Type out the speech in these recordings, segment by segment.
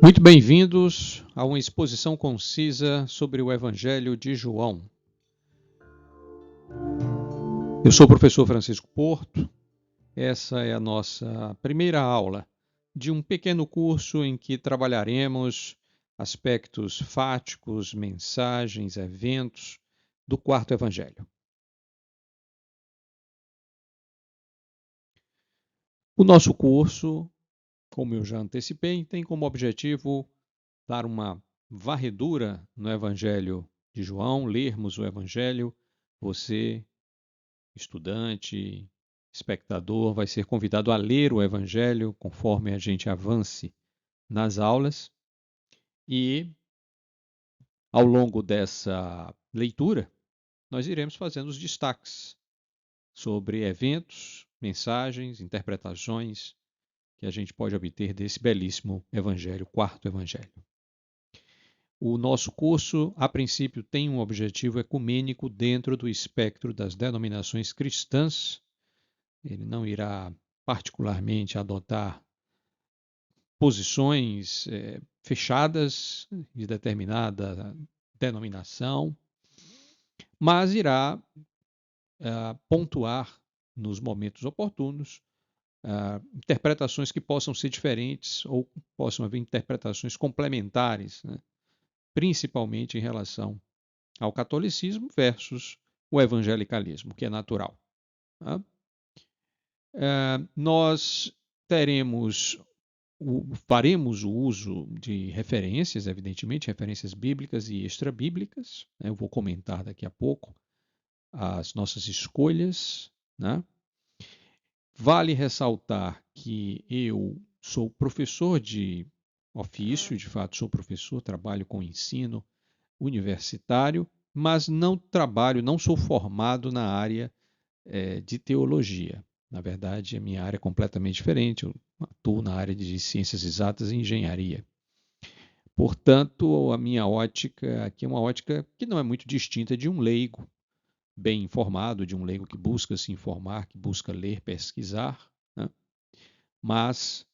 Muito bem-vindos a uma exposição concisa sobre o Evangelho de João. Eu sou o professor Francisco Porto. Essa é a nossa primeira aula de um pequeno curso em que trabalharemos aspectos fáticos, mensagens, eventos do quarto Evangelho. O nosso curso, como eu já antecipei, tem como objetivo dar uma varredura no Evangelho de João, lermos o Evangelho. Você, estudante, espectador, vai ser convidado a ler o Evangelho conforme a gente avance nas aulas. E, ao longo dessa leitura, nós iremos fazendo os destaques sobre eventos, mensagens, interpretações que a gente pode obter desse belíssimo Evangelho, quarto Evangelho. O nosso curso, a princípio, tem um objetivo ecumênico dentro do espectro das denominações cristãs. Ele não irá particularmente adotar posições fechadas de determinada denominação, mas irá pontuar nos momentos oportunos interpretações que possam ser diferentes ou possam haver interpretações complementares, né? Principalmente em relação ao catolicismo versus o evangelicalismo, que é natural. Tá? Nós faremos o uso de referências, evidentemente, referências bíblicas e extrabíblicas. Né? Eu vou comentar daqui a pouco as nossas escolhas. Né? Vale ressaltar que eu sou professor de ofício, de fato sou professor, trabalho com ensino universitário, mas não sou formado na área de teologia. Na verdade, a minha área é completamente diferente. Eu atuo na área de ciências exatas e engenharia. Portanto, a minha ótica aqui é uma ótica que não é muito distinta de um leigo bem informado, de um leigo que busca se informar, que busca ler, pesquisar. Né? Mas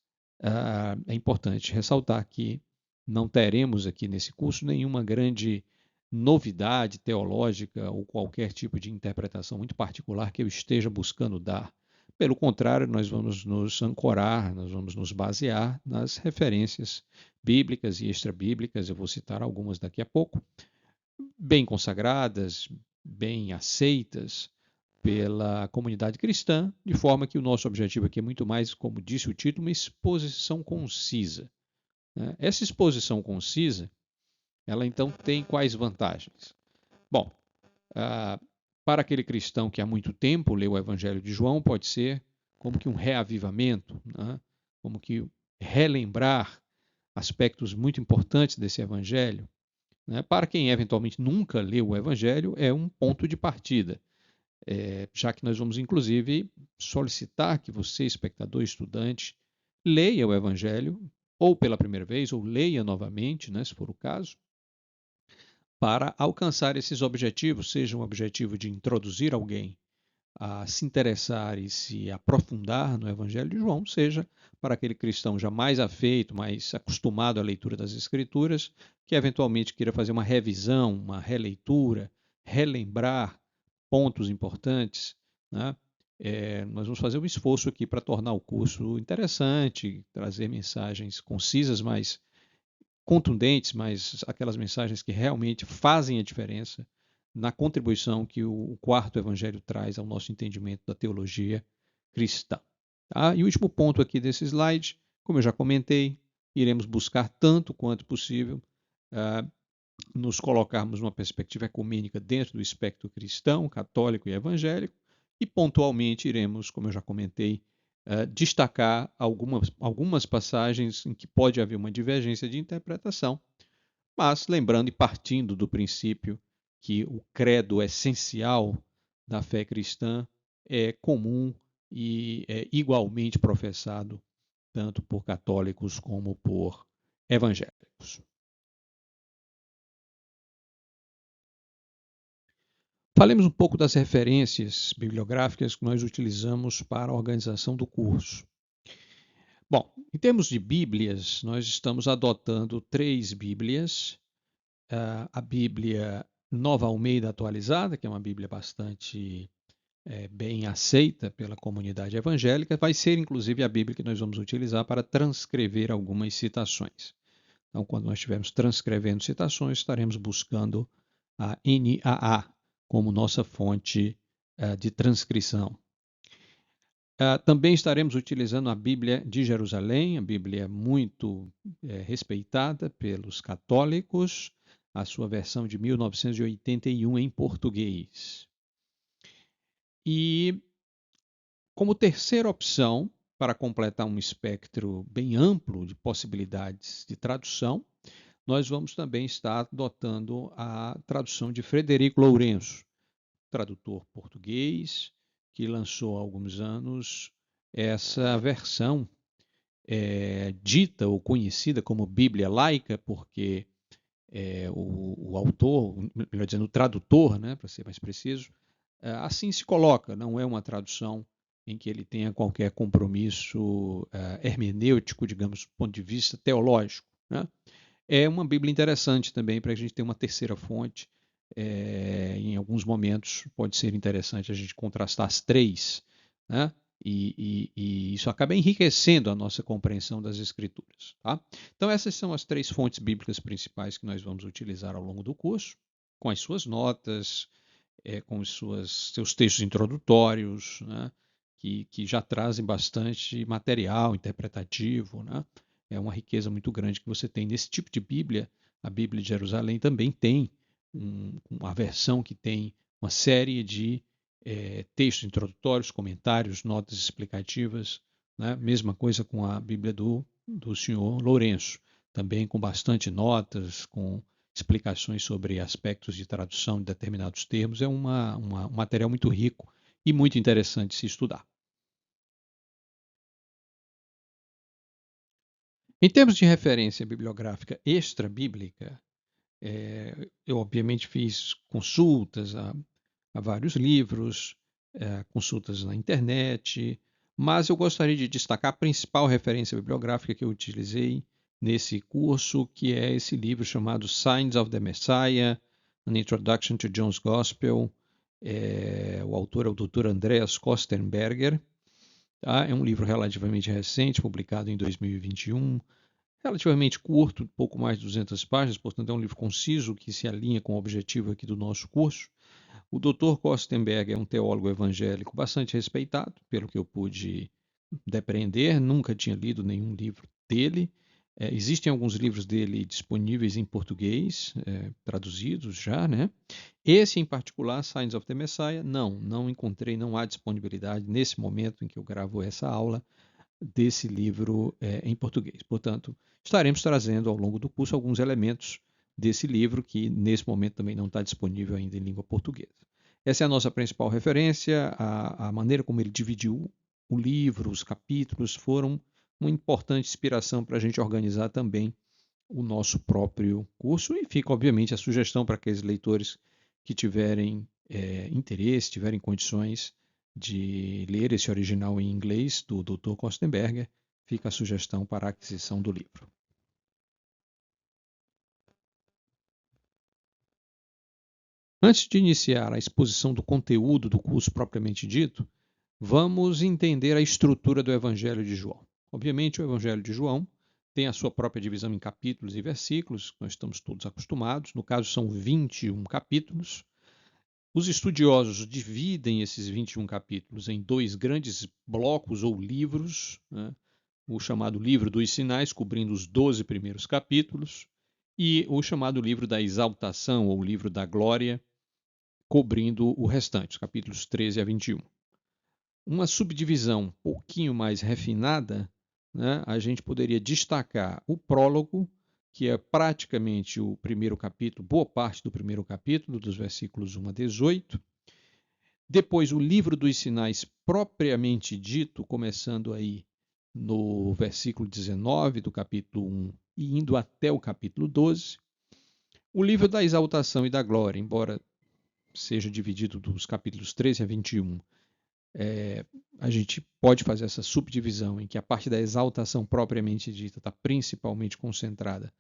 é importante ressaltar que não teremos aqui nesse curso nenhuma grande novidade teológica ou qualquer tipo de interpretação muito particular que eu esteja buscando dar. Pelo contrário, nós vamos nos ancorar, nós vamos nos basear nas referências bíblicas e extrabíblicas, eu vou citar algumas daqui a pouco, bem consagradas, bem aceitas pela comunidade cristã, de forma que o nosso objetivo aqui é muito mais, como disse o título, uma exposição concisa. Essa exposição concisa, ela então tem quais vantagens? Bom, para aquele cristão que há muito tempo leu o Evangelho de João, pode ser como que um reavivamento, né? Como que relembrar aspectos muito importantes desse Evangelho. Né? Para quem eventualmente nunca leu o Evangelho, é um ponto de partida. Já que nós vamos, inclusive, solicitar que você, espectador, estudante, leia o Evangelho, ou pela primeira vez, ou leia novamente, né, se for o caso, para alcançar esses objetivos, seja um objetivo de introduzir alguém a se interessar e se aprofundar no Evangelho de João, seja para aquele cristão já mais afeito, mais acostumado à leitura das Escrituras, que eventualmente queira fazer uma revisão, uma releitura, relembrar pontos importantes. Né? Nós vamos fazer um esforço aqui para tornar o curso interessante, trazer mensagens concisas, mas contundentes, mas aquelas mensagens que realmente fazem a diferença na contribuição que o quarto evangelho traz ao nosso entendimento da teologia cristã. Tá? E o último ponto aqui desse slide, como eu já comentei, iremos buscar tanto quanto possível nos colocarmos numa perspectiva ecumênica dentro do espectro cristão, católico e evangélico, e pontualmente iremos, como eu já comentei, destacar algumas passagens em que pode haver uma divergência de interpretação, mas lembrando e partindo do princípio que o credo essencial da fé cristã é comum e é igualmente professado tanto por católicos como por evangélicos. Falemos um pouco das referências bibliográficas que nós utilizamos para a organização do curso. Bom, em termos de Bíblias, nós estamos adotando 3 Bíblias. A Bíblia Nova Almeida Atualizada, que é uma Bíblia bastante bem aceita pela comunidade evangélica, vai ser inclusive a Bíblia que nós vamos utilizar para transcrever algumas citações. Então, quando nós estivermos transcrevendo citações, estaremos buscando a NAA como nossa fonte de transcrição. Também estaremos utilizando a Bíblia de Jerusalém, a Bíblia muito respeitada pelos católicos, a sua versão de 1981 em português. E como terceira opção, para completar um espectro bem amplo de possibilidades de tradução, nós vamos também estar adotando a tradução de Frederico Lourenço, tradutor português, que lançou há alguns anos essa versão dita ou conhecida como Bíblia laica, porque o autor, melhor dizendo, o tradutor, né, para ser mais preciso, assim se coloca, não é uma tradução em que ele tenha qualquer compromisso hermenêutico, digamos, do ponto de vista teológico. Né? É uma Bíblia interessante também para a gente ter uma terceira fonte. Em alguns momentos pode ser interessante a gente contrastar as 3, né? E isso acaba enriquecendo a nossa compreensão das Escrituras. Tá? Então, essas são as 3 fontes bíblicas principais que nós vamos utilizar ao longo do curso, com as suas notas, com os seus textos introdutórios, né? que já trazem bastante material interpretativo. Né? É uma riqueza muito grande que você tem nesse tipo de Bíblia. A Bíblia de Jerusalém também tem uma versão que tem uma série de textos introdutórios, comentários, notas explicativas. Né? Mesma coisa com a Bíblia do senhor Lourenço, também com bastante notas, com explicações sobre aspectos de tradução de determinados termos. É um material muito rico e muito interessante se estudar. Em termos de referência bibliográfica extra-bíblica, eu obviamente fiz consultas a vários livros, consultas na internet, mas eu gostaria de destacar a principal referência bibliográfica que eu utilizei nesse curso, que é esse livro chamado Signs of the Messiah, An Introduction to John's Gospel. O autor é o Dr. Andreas Kostenberger. Tá? É um livro relativamente recente, publicado em 2021, relativamente curto, pouco mais de 200 páginas, portanto é um livro conciso que se alinha com o objetivo aqui do nosso curso. O Dr. Kostenberg é um teólogo evangélico bastante respeitado, pelo que eu pude depreender, nunca tinha lido nenhum livro dele. Existem alguns livros dele disponíveis em português, traduzidos já, né? Esse em particular, Signs of the Messiah, não encontrei, não há disponibilidade nesse momento em que eu gravo essa aula desse livro em português. Portanto, estaremos trazendo ao longo do curso alguns elementos desse livro que nesse momento também não está disponível ainda em língua portuguesa. Essa é a nossa principal referência. A maneira como ele dividiu o livro, os capítulos, foram uma importante inspiração para a gente organizar também o nosso próprio curso. E fica, obviamente, a sugestão para aqueles leitores que tiverem interesse, tiverem condições de ler esse original em inglês do Dr. Kostenberger, fica a sugestão para a aquisição do livro. Antes de iniciar a exposição do conteúdo do curso propriamente dito, vamos entender a estrutura do Evangelho de João. Obviamente, o Evangelho de João tem a sua própria divisão em capítulos e versículos, nós estamos todos acostumados, no caso são 21 capítulos. Os estudiosos dividem esses 21 capítulos em 2 grandes blocos ou livros, né? O chamado Livro dos Sinais, cobrindo os 12 primeiros capítulos, e o chamado Livro da Exaltação, ou Livro da Glória, cobrindo o restante, os capítulos 13 a 21. Uma subdivisão um pouquinho mais refinada, né, a gente poderia destacar o prólogo, que é praticamente o primeiro capítulo, boa parte do primeiro capítulo, dos versículos 1 a 18. Depois, o livro dos sinais propriamente dito, começando aí no versículo 19 do capítulo 1 e indo até o capítulo 12. O livro da exaltação e da glória, embora seja dividido dos capítulos 13 a 21, a gente pode fazer essa subdivisão em que a parte da exaltação propriamente dita está principalmente concentrada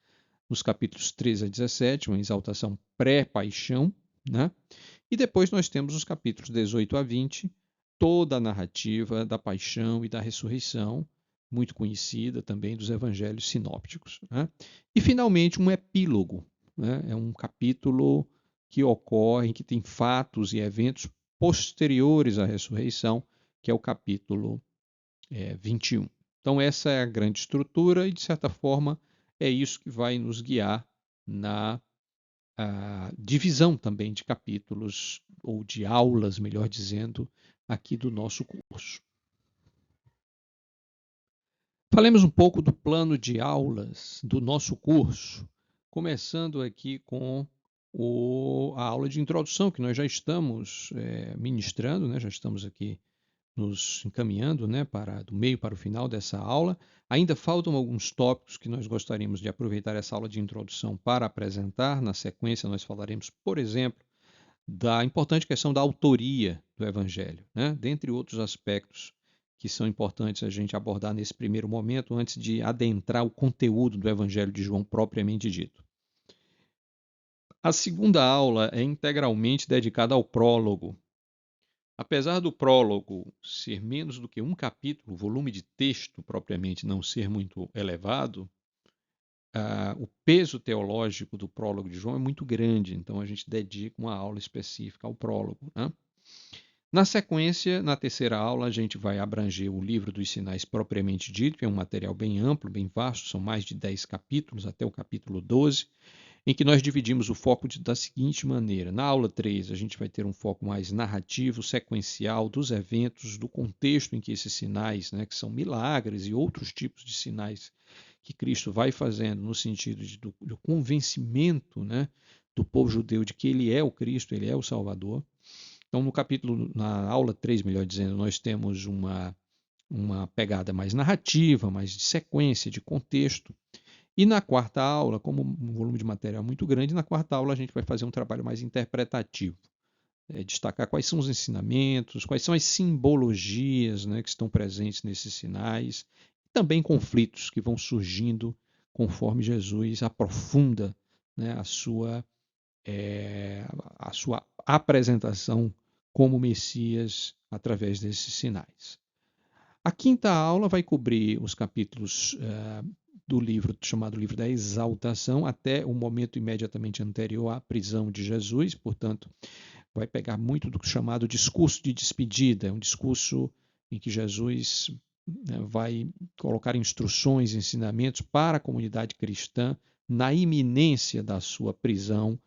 nos capítulos 13 a 17, uma exaltação pré-paixão, né? E depois nós temos os capítulos 18 a 20, toda a narrativa da paixão e da ressurreição, muito conhecida também dos evangelhos sinópticos, né? E finalmente um epílogo, né? É um capítulo que ocorre, que tem fatos e eventos posteriores à ressurreição, que é o capítulo 21. Então essa é a grande estrutura e, de certa forma, é isso que vai nos guiar na divisão também de capítulos, ou de aulas, melhor dizendo, aqui do nosso curso. Falemos um pouco do plano de aulas do nosso curso, começando aqui com a aula de introdução, que nós já estamos ministrando, né? Já estamos aqui nos encaminhando, né, do meio para o final dessa aula. Ainda faltam alguns tópicos que nós gostaríamos de aproveitar essa aula de introdução para apresentar. Na sequência, nós falaremos, por exemplo, da importante questão da autoria do Evangelho, né? Dentre outros aspectos que são importantes a gente abordar nesse primeiro momento, antes de adentrar o conteúdo do Evangelho de João propriamente dito. A segunda aula é integralmente dedicada ao prólogo. Apesar do prólogo ser menos do que um capítulo, o volume de texto propriamente não ser muito elevado, o peso teológico do prólogo de João é muito grande, então a gente dedica uma aula específica ao prólogo, né? Na sequência, na terceira aula, a gente vai abranger o livro dos sinais propriamente dito, que é um material bem amplo, bem vasto, são mais de 10 capítulos, até o capítulo 12, em que nós dividimos o foco da seguinte maneira. Na aula 3, a gente vai ter um foco mais narrativo, sequencial, dos eventos, do contexto em que esses sinais, né, que são milagres e outros tipos de sinais que Cristo vai fazendo no sentido do convencimento, né, do povo judeu de que ele é o Cristo, ele é o Salvador. Então, na aula 3, melhor dizendo, nós temos uma pegada mais narrativa, mais de sequência, de contexto. E na quarta aula, como um volume de material muito grande, na quarta aula a gente vai fazer um trabalho mais interpretativo. Destacar quais são os ensinamentos, quais são as simbologias, né, que estão presentes nesses sinais, e também conflitos que vão surgindo conforme Jesus aprofunda, né, a sua apresentação como Messias através desses sinais. A quinta aula vai cobrir os capítulos do livro chamado Livro da Exaltação, até o momento imediatamente anterior à prisão de Jesus, portanto, vai pegar muito do chamado discurso de despedida, um discurso em que Jesus vai colocar instruções, ensinamentos para a comunidade cristã na iminência da sua prisão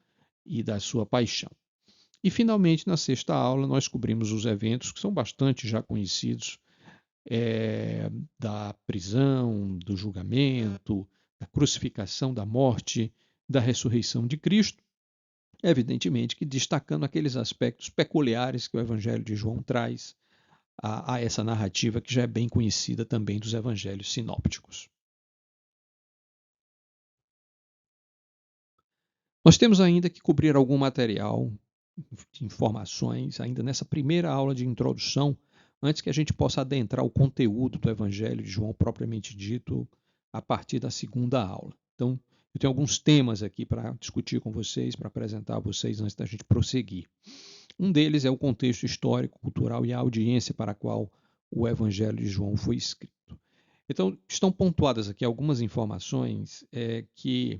e da sua paixão. E, finalmente, na sexta aula, nós cobrimos os eventos que são bastante já conhecidos, da prisão, do julgamento, da crucificação, da morte, da ressurreição de Cristo, evidentemente que destacando aqueles aspectos peculiares que o Evangelho de João traz a essa narrativa que já é bem conhecida também dos evangelhos sinópticos. Nós temos ainda que cobrir algum material de informações ainda nessa primeira aula de introdução, antes que a gente possa adentrar o conteúdo do Evangelho de João propriamente dito a partir da segunda aula. Então, eu tenho alguns temas aqui para discutir com vocês, para apresentar a vocês antes da gente prosseguir. Um deles é o contexto histórico, cultural e a audiência para a qual o Evangelho de João foi escrito. Então, estão pontuadas aqui algumas informações que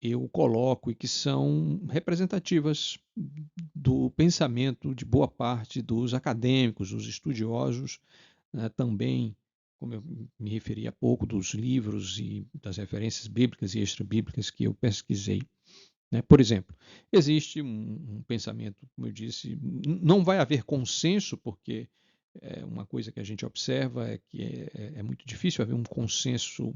eu coloco e que são representativas do pensamento de boa parte dos acadêmicos, dos estudiosos, também, como eu me referi há pouco, dos livros e das referências bíblicas e extrabíblicas que eu pesquisei. Por exemplo, existe um pensamento, como eu disse, não vai haver consenso, porque uma coisa que a gente observa é que é muito difícil haver um consenso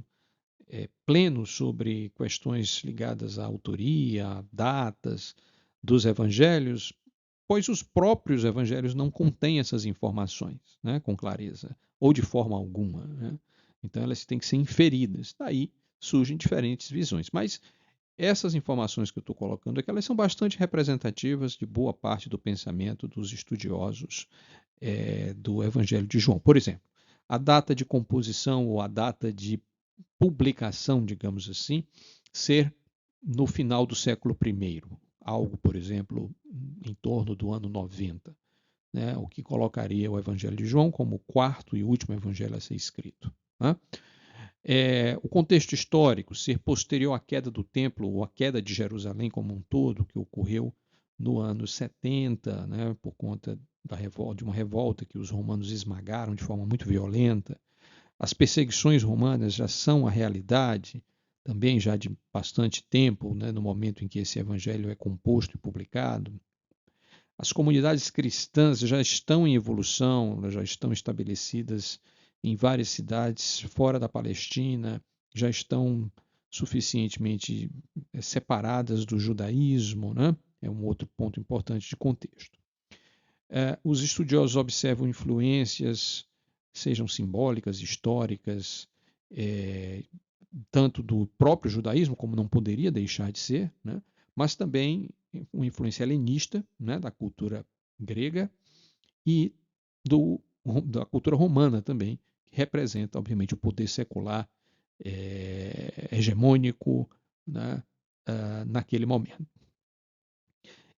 pleno sobre questões ligadas à autoria, a datas dos evangelhos, pois os próprios evangelhos não contêm essas informações, né, com clareza, ou de forma alguma, né? Então elas têm que ser inferidas. Daí surgem diferentes visões. Mas essas informações que eu estou colocando aqui, elas são bastante representativas de boa parte do pensamento dos estudiosos do Evangelho de João. Por exemplo, a data de composição ou a data de publicação, digamos assim, ser no final do século I, algo, por exemplo, em torno do ano 90, né? O que colocaria o Evangelho de João como o quarto e último evangelho a ser escrito. Né? O contexto histórico, ser posterior à queda do templo ou à queda de Jerusalém como um todo, que ocorreu no ano 70, né, por conta de uma revolta que os romanos esmagaram de forma muito violenta. As perseguições romanas já são a realidade, também já de bastante tempo, né, no momento em que esse evangelho é composto e publicado. As comunidades cristãs já estão em evolução, já estão estabelecidas em várias cidades fora da Palestina, já estão suficientemente separadas do judaísmo, né? É um outro ponto importante de contexto. Os estudiosos observam influências, sejam simbólicas, históricas, tanto do próprio judaísmo, como não poderia deixar de ser, né? Mas também uma influência helenista, né, da cultura grega e da cultura romana também, que representa, obviamente, o poder secular hegemônico, né, naquele momento.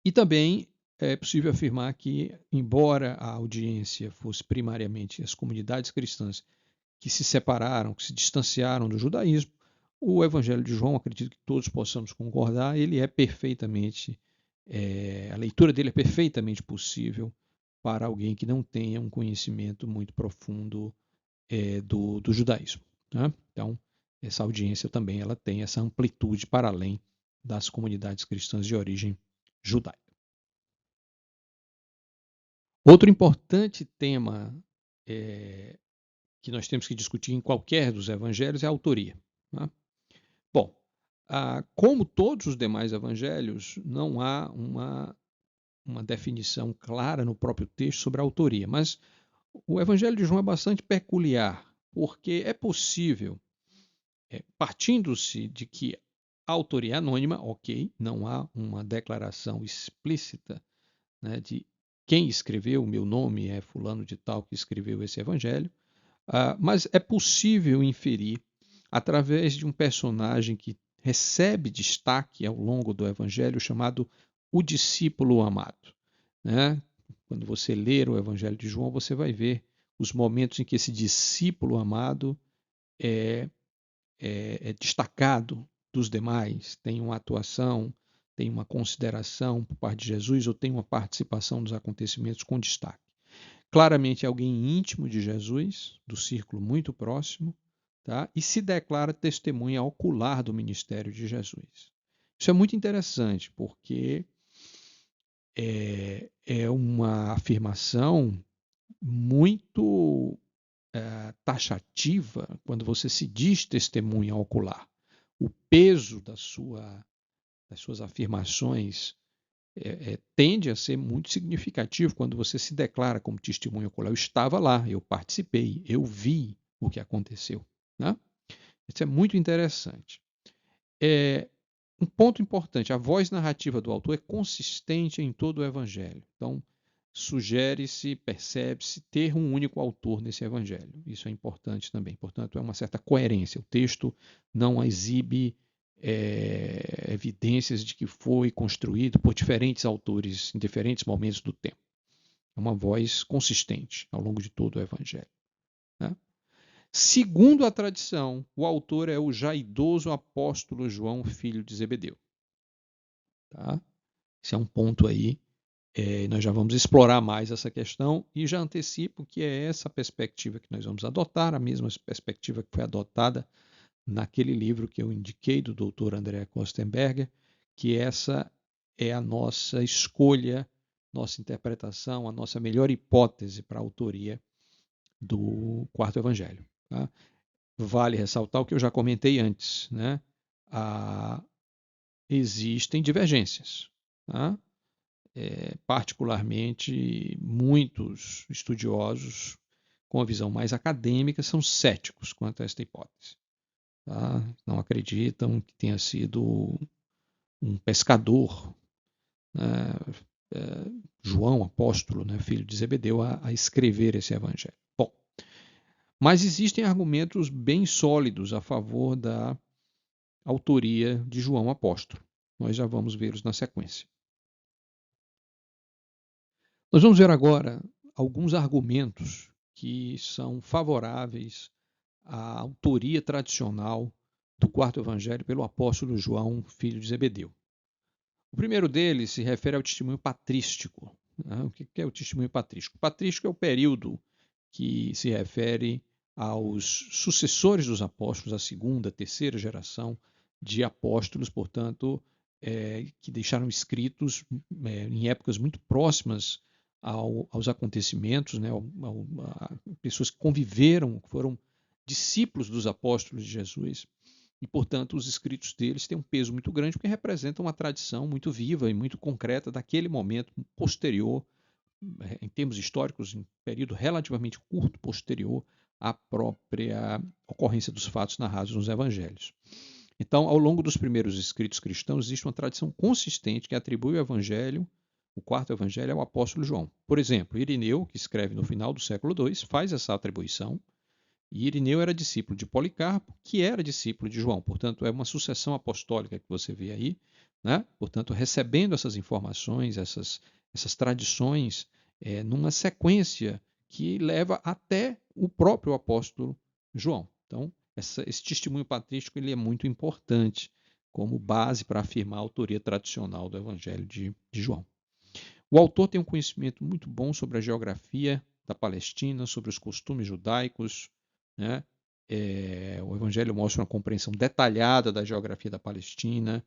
E também é possível afirmar que, embora a audiência fosse primariamente as comunidades cristãs que se separaram, que se distanciaram do judaísmo, o Evangelho de João, acredito que todos possamos concordar, ele é perfeitamente, a leitura dele é perfeitamente possível para alguém que não tenha um conhecimento muito profundo do judaísmo. Né? Então, essa audiência também ela tem essa amplitude para além das comunidades cristãs de origem judaica. Outro importante tema que nós temos que discutir em qualquer dos evangelhos é a autoria. Né? Bom, como todos os demais evangelhos, não há uma definição clara no próprio texto sobre a autoria, mas o evangelho de João é bastante peculiar, porque é possível, partindo-se de que a autoria é anônima, ok, não há uma declaração explícita, né, de quem escreveu, o meu nome é fulano de tal que escreveu esse evangelho, mas é possível inferir, através de um personagem que recebe destaque ao longo do evangelho, chamado o discípulo amado. Né? Quando você ler o evangelho de João, você vai ver os momentos em que esse discípulo amado é destacado dos demais, tem uma atuação, tem uma consideração por parte de Jesus ou tem uma participação nos acontecimentos com destaque. Claramente é alguém íntimo de Jesus, do círculo muito próximo, tá? E se declara testemunha ocular do ministério de Jesus. Isso é muito interessante, porque é uma afirmação muito taxativa quando você se diz testemunha ocular. O peso das suas afirmações tende a ser muito significativo quando você se declara como testemunha ocular. Eu estava lá, eu participei, eu vi o que aconteceu. Né? Isso é muito interessante. Um ponto importante, a voz narrativa do autor é consistente em todo o evangelho. Então, sugere-se, percebe-se ter um único autor nesse evangelho. Isso é importante também. Portanto, é uma certa coerência. O texto não exibe evidências de que foi construído por diferentes autores em diferentes momentos do tempo. É uma voz consistente ao longo de todo o evangelho. Né? Segundo a tradição, o autor é o já idoso apóstolo João, filho de Zebedeu. Tá? Esse é um ponto aí. Nós já vamos explorar mais essa questão e já antecipo que é essa perspectiva que nós vamos adotar, a mesma perspectiva que foi adotada naquele livro que eu indiquei do Dr. André Kostenberger, que essa é a nossa escolha, nossa interpretação, a nossa melhor hipótese para a autoria do quarto evangelho. Tá? Vale ressaltar o que eu já comentei antes, né? Existem divergências. Tá? Particularmente, muitos estudiosos com a visão mais acadêmica são céticos quanto a esta hipótese. Tá? Não acreditam que tenha sido um pescador, né, João, apóstolo, né, filho de Zebedeu, a escrever esse evangelho. Bom, mas existem argumentos bem sólidos a favor da autoria de João apóstolo. Nós já vamos vê-los na sequência. Nós vamos ver agora alguns argumentos que são favoráveis à autoria tradicional do quarto evangelho pelo apóstolo João, filho de Zebedeu. O primeiro deles se refere ao testemunho patrístico. O que é o testemunho patrístico? O patrístico é o período que se refere aos sucessores dos apóstolos, a segunda, terceira geração de apóstolos, portanto, que deixaram escritos em épocas muito próximas aos acontecimentos, né, pessoas que conviveram, que foram discípulos dos apóstolos de Jesus, e, portanto, os escritos deles têm um peso muito grande porque representam uma tradição muito viva e muito concreta daquele momento posterior, em termos históricos, em um período relativamente curto posterior à própria ocorrência dos fatos narrados nos evangelhos. Então, ao longo dos primeiros escritos cristãos, existe uma tradição consistente que atribui o evangelho, o quarto evangelho, ao apóstolo João. Por exemplo, Irineu, que escreve no final do século II, faz essa atribuição, e Irineu era discípulo de Policarpo, que era discípulo de João. Portanto, é uma sucessão apostólica que você vê aí, né? Portanto, recebendo essas informações, essas tradições, numa sequência que leva até o próprio apóstolo João. Então, esse testemunho patrístico ele é muito importante como base para afirmar a autoria tradicional do Evangelho de João. O autor tem um conhecimento muito bom sobre a geografia da Palestina, sobre os costumes judaicos, né? O Evangelho mostra uma compreensão detalhada da geografia da Palestina,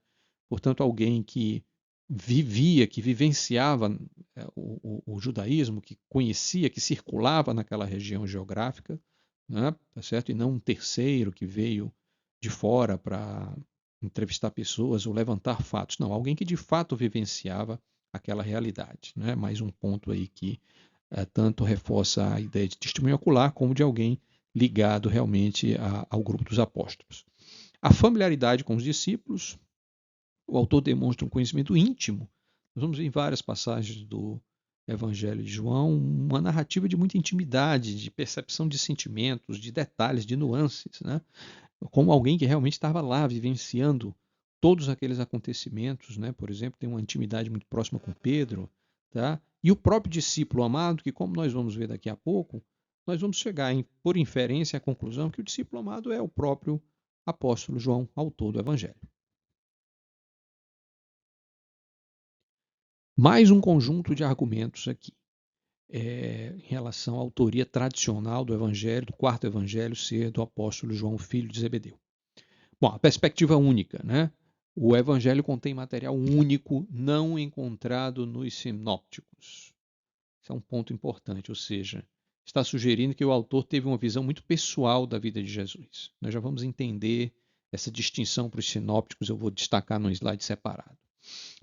portanto, alguém que vivia, que vivenciava o judaísmo, que conhecia, que circulava naquela região geográfica, né? Tá certo? E não um terceiro que veio de fora para entrevistar pessoas ou levantar fatos. Não, alguém que de fato vivenciava aquela realidade. Né? Mais um ponto aí que tanto reforça a ideia de testemunho ocular como de alguém ligado realmente ao grupo dos apóstolos. A familiaridade com os discípulos, o autor demonstra um conhecimento íntimo. Nós vamos ver em várias passagens do Evangelho de João uma narrativa de muita intimidade, de percepção de sentimentos, de detalhes, de nuances, né? Como alguém que realmente estava lá vivenciando todos aqueles acontecimentos, né? Por exemplo, tem uma intimidade muito próxima com Pedro, tá? E o próprio discípulo amado, que como nós vamos ver daqui a pouco, nós vamos chegar, por inferência, à conclusão que o discípulo amado é o próprio apóstolo João, autor do Evangelho. Mais um conjunto de argumentos aqui em relação à autoria tradicional do Evangelho, do quarto Evangelho ser do apóstolo João, filho de Zebedeu. Bom, a perspectiva única, né? O Evangelho contém material único não encontrado nos sinópticos. Esse é um ponto importante, ou seja, está sugerindo que o autor teve uma visão muito pessoal da vida de Jesus. Nós já vamos entender essa distinção para os sinópticos, eu vou destacar num slide separado.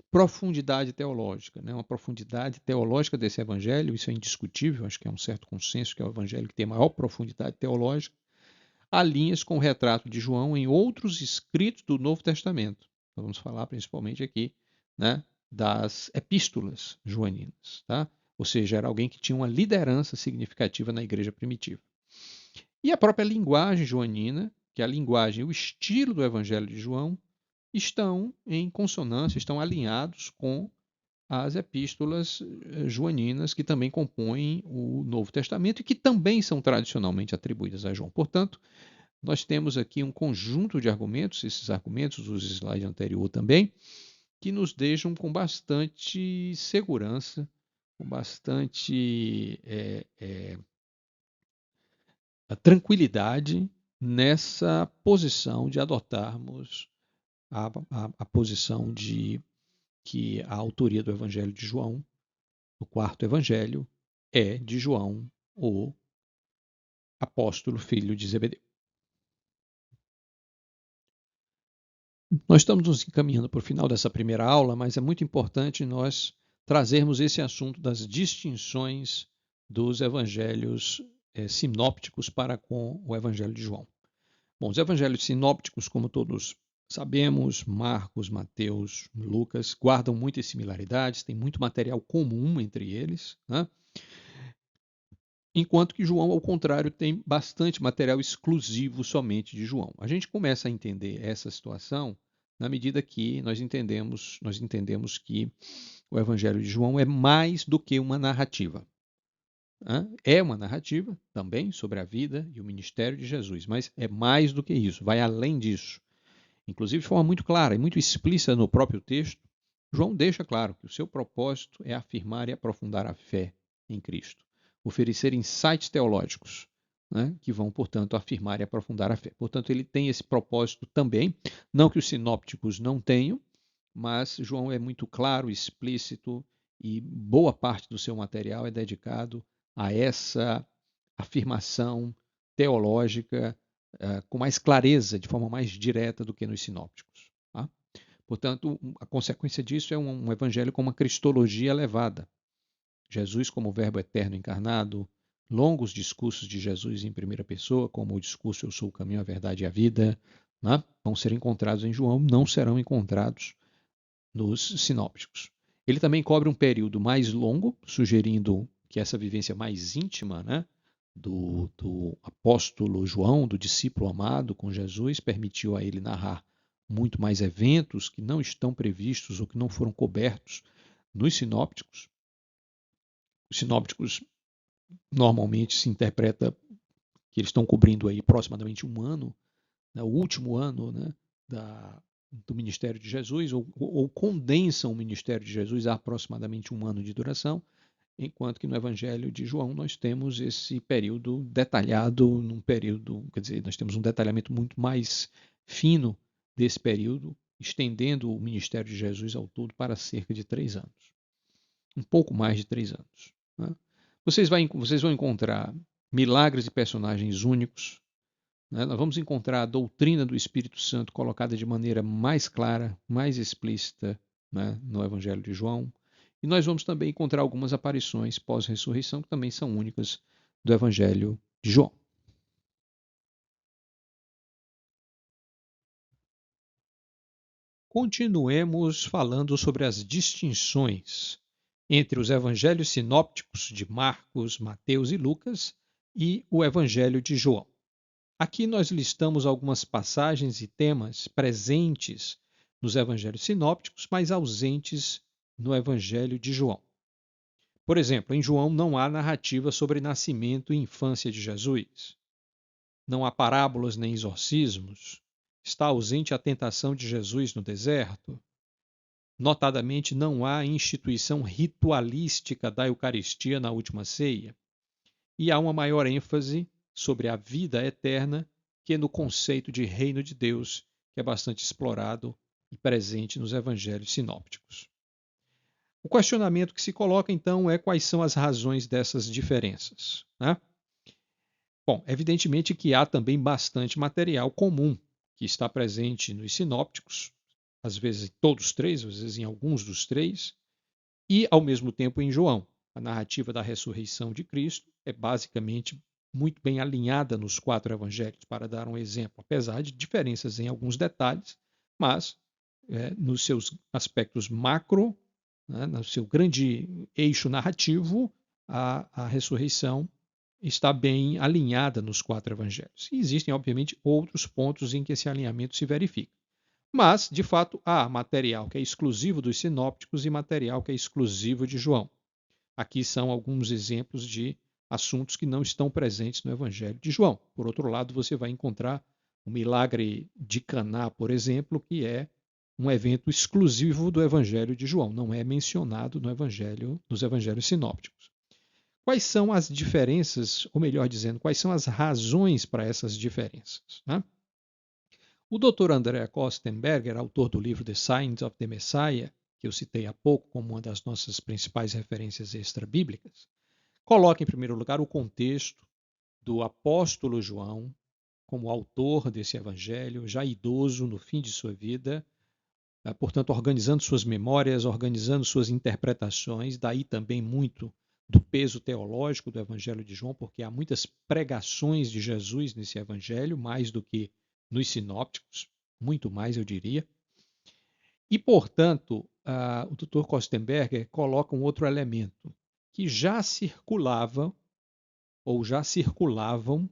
Profundidade teológica, né? Uma profundidade teológica desse evangelho, isso é indiscutível, acho que é um certo consenso que é o evangelho que tem maior profundidade teológica, alinha-se com o retrato de João em outros escritos do Novo Testamento. Nós vamos falar principalmente aqui, né, das epístolas joaninas, tá? Ou seja, era alguém que tinha uma liderança significativa na igreja primitiva. E a própria linguagem joanina, que é a linguagem e o estilo do evangelho de João, estão em consonância, estão alinhados com as epístolas joaninas que também compõem o Novo Testamento e que também são tradicionalmente atribuídas a João. Portanto, nós temos aqui um conjunto de argumentos, esses argumentos dos slides anteriores também, que nos deixam com bastante segurança, com bastante tranquilidade nessa posição de adotarmos a posição de que a autoria do Evangelho de João, o quarto Evangelho, é de João, o apóstolo filho de Zebedeu. Nós estamos nos encaminhando para o final dessa primeira aula, mas é muito importante nós trazermos esse assunto das distinções dos evangelhos sinópticos para com o Evangelho de João. Bom, os evangelhos sinópticos, como todos Sabemos, Marcos, Mateus, Lucas guardam muitas similaridades, tem muito material comum entre eles, né? Enquanto que João, ao contrário, tem bastante material exclusivo somente de João. A gente começa a entender essa situação na medida que nós entendemos que o Evangelho de João é mais do que uma narrativa. Né? É uma narrativa também sobre a vida e o ministério de Jesus, mas é mais do que isso, vai além disso. Inclusive de forma muito clara e muito explícita no próprio texto, João deixa claro que o seu propósito é afirmar e aprofundar a fé em Cristo, oferecer insights teológicos, né, que vão, portanto, afirmar e aprofundar a fé. Portanto, ele tem esse propósito também, não que os sinópticos não tenham, mas João é muito claro, explícito, e boa parte do seu material é dedicado a essa afirmação teológica com mais clareza, de forma mais direta do que nos sinópticos. Tá? Portanto, a consequência disso é um evangelho com uma cristologia elevada. Jesus como verbo eterno encarnado, longos discursos de Jesus em primeira pessoa, como o discurso Eu sou o caminho, a verdade e a vida, né? Vão ser encontrados em João, não serão encontrados nos sinópticos. Ele também cobre um período mais longo, sugerindo que essa vivência mais íntima, né, do apóstolo João, do discípulo amado com Jesus, permitiu a ele narrar muito mais eventos que não estão previstos ou que não foram cobertos nos sinópticos. Os sinópticos normalmente se interpreta que eles estão cobrindo aí aproximadamente um ano, né, o último ano, né, do ministério de Jesus, ou condensam o ministério de Jesus a aproximadamente um ano de duração, enquanto que no Evangelho de João nós temos esse período detalhado, num período, quer dizer, nós temos um detalhamento muito mais fino desse período, estendendo o ministério de Jesus ao todo para cerca de 3 anos. Um pouco mais de 3 anos. Né? Vocês vão encontrar milagres e personagens únicos. Né? Nós vamos encontrar a doutrina do Espírito Santo colocada de maneira mais clara, mais explícita, né, no Evangelho de João. E nós vamos também encontrar algumas aparições pós-ressurreição que também são únicas do Evangelho de João. Continuemos falando sobre as distinções entre os evangelhos sinópticos de Marcos, Mateus e Lucas e o Evangelho de João. Aqui nós listamos algumas passagens e temas presentes nos evangelhos sinópticos, mas ausentes no Evangelho de João. Por exemplo, em João não há narrativa sobre nascimento e infância de Jesus. Não há parábolas nem exorcismos. Está ausente a tentação de Jesus no deserto. Notadamente, não há instituição ritualística da Eucaristia na última ceia. E há uma maior ênfase sobre a vida eterna que no conceito de reino de Deus, que é bastante explorado e presente nos evangelhos sinópticos. O questionamento que se coloca, então, é quais são as razões dessas diferenças. Né? Bom, evidentemente que há também bastante material comum que está presente nos sinópticos, às vezes em todos os três, às vezes em alguns dos três, e ao mesmo tempo em João. A narrativa da ressurreição de Cristo é basicamente muito bem alinhada nos 4 evangelhos, para dar um exemplo, apesar de diferenças em alguns detalhes, mas nos seus aspectos macro, né, no seu grande eixo narrativo, a ressurreição está bem alinhada nos 4 evangelhos. E existem, obviamente, outros pontos em que esse alinhamento se verifica. Mas, de fato, há material que é exclusivo dos sinópticos e material que é exclusivo de João. Aqui são alguns exemplos de assuntos que não estão presentes no Evangelho de João. Por outro lado, você vai encontrar o milagre de Caná, por exemplo, que é um evento exclusivo do Evangelho de João, não é mencionado nos evangelhos sinópticos. Quais são as diferenças, ou melhor dizendo, quais são as razões para essas diferenças? Né? O Dr. Andrea Kostenberger, autor do livro The Signs of the Messiah, que eu citei há pouco como uma das nossas principais referências extra-bíblicas, coloca em primeiro lugar o contexto do apóstolo João como autor desse evangelho, já idoso no fim de sua vida, portanto, organizando suas memórias, organizando suas interpretações, daí também muito do peso teológico do Evangelho de João, porque há muitas pregações de Jesus nesse Evangelho, mais do que nos sinópticos. muito mais, eu diria. E, portanto, o Dr. Kostenberger coloca um outro elemento, que já circulava ou já circulavam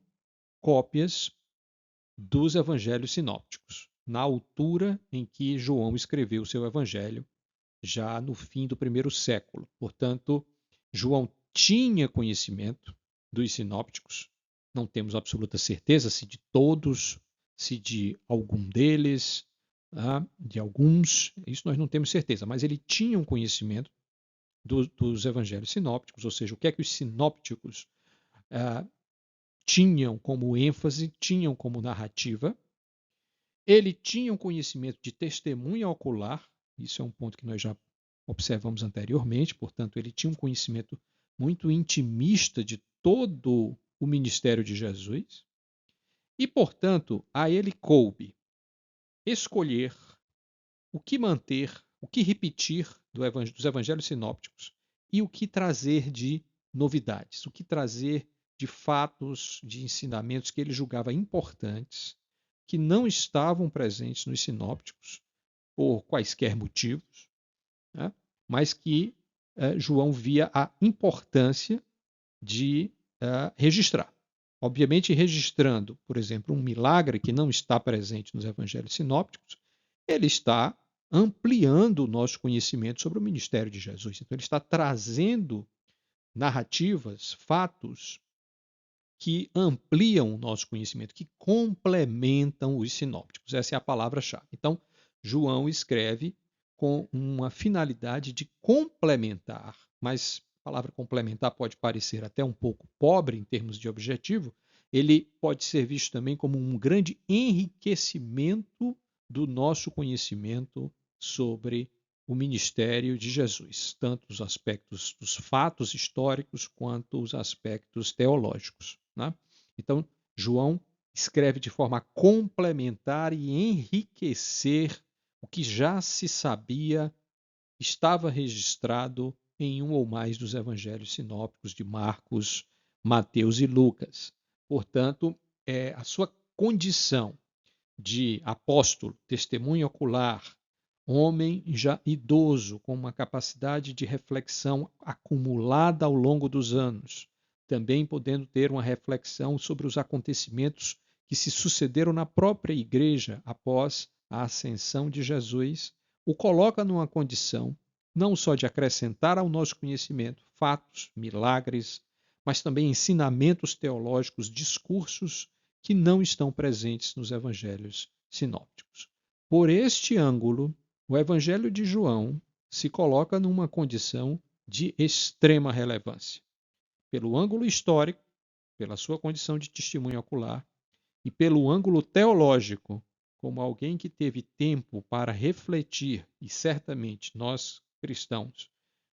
cópias dos evangelhos sinópticos, na altura em que João escreveu o seu evangelho, já no fim do primeiro século. Portanto, João tinha conhecimento dos sinópticos, não temos absoluta certeza se de todos, se de algum deles, de alguns, isso nós não temos certeza, mas ele tinha um conhecimento dos evangelhos sinópticos, ou seja, o que é que os sinópticos tinham como ênfase, tinham como narrativa. Ele tinha um conhecimento de testemunha ocular, isso é um ponto que nós já observamos anteriormente, portanto, ele tinha um conhecimento muito intimista de todo o ministério de Jesus. E, portanto, a ele coube escolher o que manter, o que repetir dos evangelhos sinópticos e o que trazer de novidades, o que trazer de fatos, de ensinamentos que ele julgava importantes, que não estavam presentes nos sinópticos, por quaisquer motivos, né? Mas que João via a importância de registrar. Obviamente, registrando, por exemplo, um milagre que não está presente nos evangelhos sinópticos, ele está ampliando o nosso conhecimento sobre o ministério de Jesus. Então, ele está trazendo narrativas, fatos que ampliam o nosso conhecimento, que complementam os sinópticos. Essa é a palavra-chave. Então, João escreve com uma finalidade de complementar, mas a palavra complementar pode parecer até um pouco pobre em termos de objetivo, ele pode ser visto também como um grande enriquecimento do nosso conhecimento sobre o ministério de Jesus, tanto os aspectos dos fatos históricos quanto os aspectos teológicos, né? Então, João escreve de forma complementar e enriquecer o que já se sabia, estava registrado em um ou mais dos evangelhos sinópticos de Marcos, Mateus e Lucas. Portanto, a sua condição de apóstolo, testemunho ocular, homem já idoso, com uma capacidade de reflexão acumulada ao longo dos anos, também podendo ter uma reflexão sobre os acontecimentos que se sucederam na própria igreja após a ascensão de Jesus, o coloca numa condição não só de acrescentar ao nosso conhecimento fatos, milagres, mas também ensinamentos teológicos, discursos que não estão presentes nos evangelhos sinópticos. Por este ângulo, o Evangelho de João se coloca numa condição de extrema relevância. Pelo ângulo histórico, pela sua condição de testemunho ocular, e pelo ângulo teológico, como alguém que teve tempo para refletir, e certamente nós, cristãos,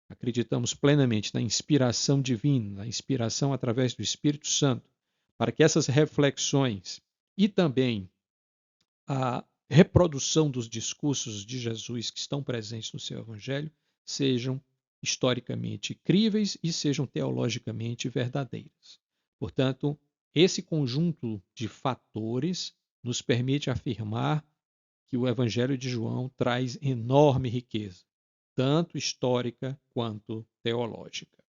acreditamos plenamente na inspiração divina, na inspiração através do Espírito Santo, para que essas reflexões e também a reprodução dos discursos de Jesus que estão presentes no seu evangelho sejam historicamente críveis e sejam teologicamente verdadeiras. Portanto, esse conjunto de fatores nos permite afirmar que o evangelho de João traz enorme riqueza, tanto histórica quanto teológica.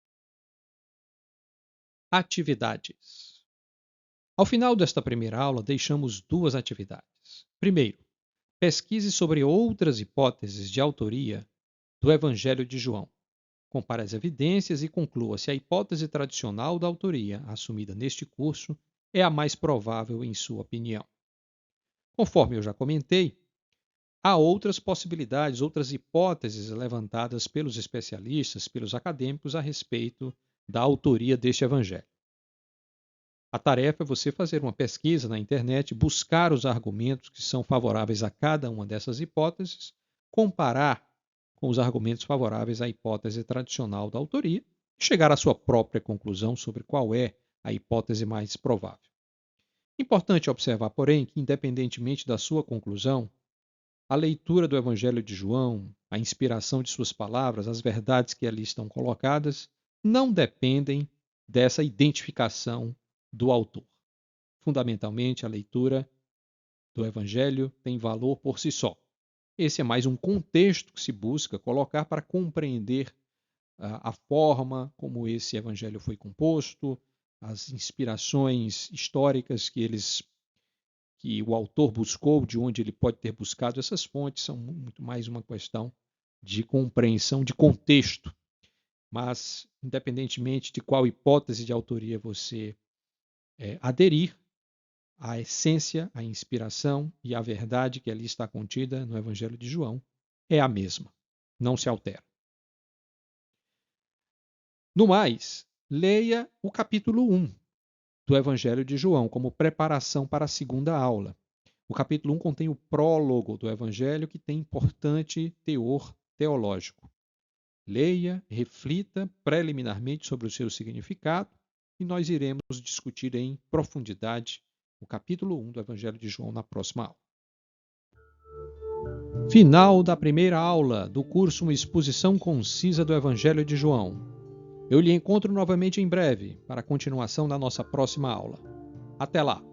Atividades. Ao final desta primeira aula, deixamos duas atividades. Primeiro, pesquise sobre outras hipóteses de autoria do Evangelho de João. Compare as evidências e conclua se a hipótese tradicional da autoria assumida neste curso é a mais provável em sua opinião. Conforme eu já comentei, há outras possibilidades, outras hipóteses levantadas pelos especialistas, pelos acadêmicos a respeito da autoria deste Evangelho. A tarefa é você fazer uma pesquisa na internet, buscar os argumentos que são favoráveis a cada uma dessas hipóteses, comparar com os argumentos favoráveis à hipótese tradicional da autoria e chegar à sua própria conclusão sobre qual é a hipótese mais provável. Importante observar, porém, que, independentemente da sua conclusão, a leitura do Evangelho de João, a inspiração de suas palavras, as verdades que ali estão colocadas, não dependem dessa identificação do autor. Fundamentalmente, a leitura do Evangelho tem valor por si só. Esse é mais um contexto que se busca colocar para compreender a forma como esse Evangelho foi composto, as inspirações históricas que o autor buscou, de onde ele pode ter buscado essas fontes, são muito mais uma questão de compreensão de contexto. Mas, independentemente de qual hipótese de autoria você aderir, a essência, a inspiração e a verdade que ali está contida no Evangelho de João é a mesma, não se altera. No mais, leia o capítulo 1 do Evangelho de João como preparação para a segunda aula. O capítulo 1 contém o prólogo do Evangelho, que tem importante teor teológico. Leia, reflita preliminarmente sobre o seu significado e nós iremos discutir em profundidade o capítulo 1 do Evangelho de João na próxima aula. Final da primeira aula do curso Uma Exposição Concisa do Evangelho de João. Eu lhe encontro novamente em breve para a continuação da nossa próxima aula. Até lá!